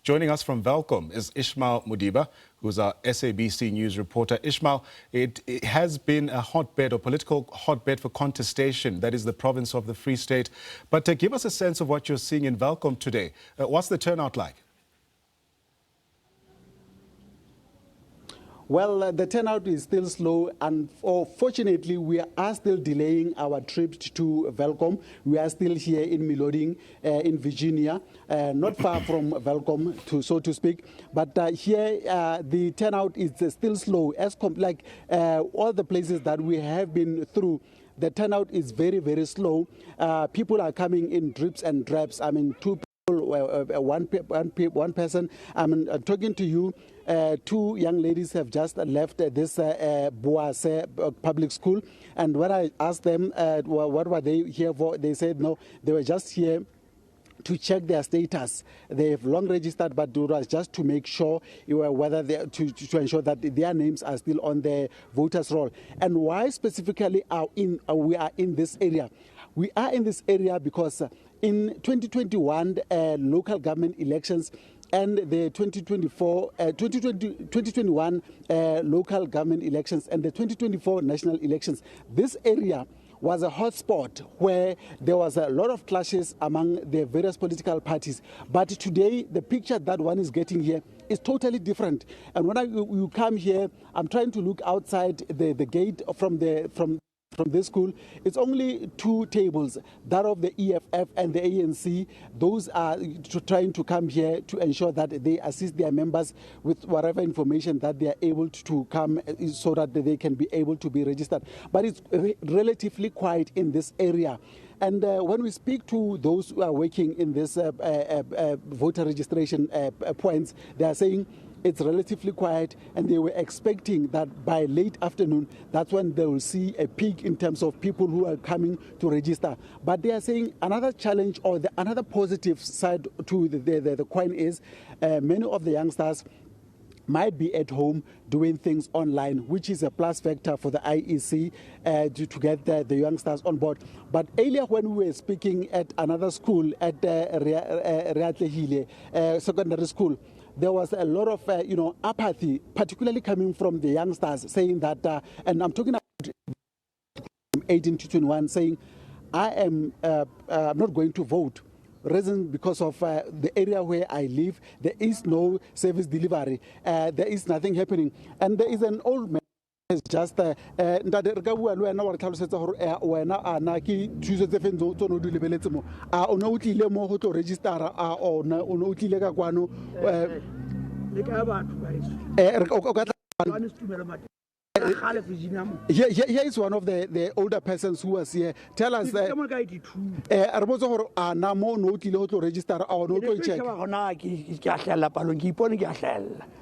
Joining us from Welkom is Ishmael Modiba, who's our SABC news reporter. Ishmael, it has been a hotbed, or political hotbed for contestation. That is the province of the Free State. But give us a sense of what you're seeing in Welkom today. What's the turnout like? Well, the turnout is still slow, and fortunately, we are still delaying our trip to Welkom. We are still here in Meloding, in Virginia, not far from Welkom, so to speak. But here, the turnout is still slow. As like all the places that we have been through, the turnout is very, very slow. People are coming in drips and drabs. I mean, two people, one person. I'm talking to you. Two young ladies have just left this Boase public school, and when I asked them what were they here for, they said no, they were just here to check their status. They have long registered, but it was just to make sure whether to ensure that their names are still on the voters' roll. And why specifically we are in this area? We are in this area because in 2021 local government elections and the 2021 local government elections and the 2024 national elections, this area was a hotspot where there was a lot of clashes among the various political parties. But today, the picture that one is getting here is totally different. And when you come here, I'm trying to look outside the gate from this school. It's only two tables, that of the EFF and the ANC. Those are trying to come here to ensure that they assist their members with whatever information that they are able to come so that they can be able to be registered. But it's relatively quiet in this area. And when we speak to those who are working in this voter registration points, they are saying it's relatively quiet, and they were expecting that by late afternoon, that's when they will see a peak in terms of people who are coming to register. But they are saying another challenge, or another positive side to the coin is many of the youngsters might be at home doing things online, which is a plus factor for the IEC to get the youngsters on board. But earlier when we were speaking at another school, at Riatlehile secondary school, there was a lot of apathy, particularly coming from the youngsters, saying that, and I'm talking about 18 to 21, saying, I'm not going to vote. Reason because of the area where I live, there is no service delivery, there is nothing happening. And there is an old man who is just register Here is one of the older persons who was here. Tell us that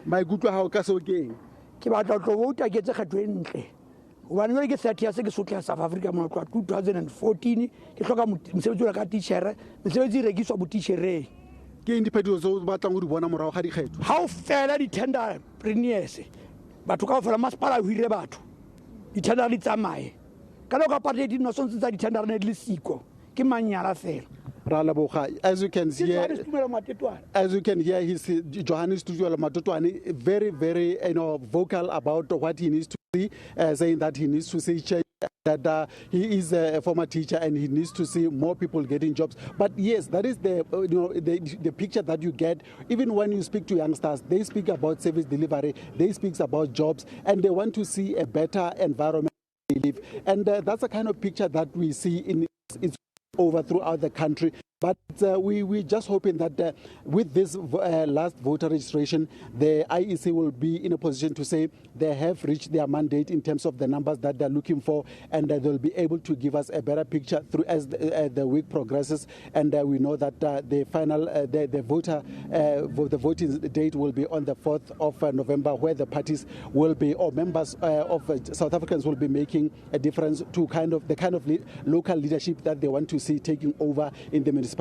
my good how again. One way get 30 years ago, South Africa, 2014, you talk about the teacher, the register of teacher. How fair the tender premiers? But to go for a maspara, we rebate. The tender is a my. Canoga party did not songs that the tender and Lisico. Kimanya fair. As you can hear, he's Johannes Tujuala Matotuani very, very vocal about what he needs to see, saying that he needs to see change, that he is a former teacher and he needs to see more people getting jobs. But yes, that is the picture that you get. Even when you speak to youngsters, they speak about service delivery, they speak about jobs, and they want to see a better environment to live. And that's the kind of picture that we see in its over throughout the country. But we're just hoping that with this last voter registration, the IEC will be in a position to say they have reached their mandate in terms of the numbers that they're looking for, and they'll be able to give us a better picture through as the week progresses. And we know that the final the voting date will be on the 4th of November, where the parties will be, or members of South Africans will be making a difference to the kind of local leadership that they want to see taking over in the municipalities.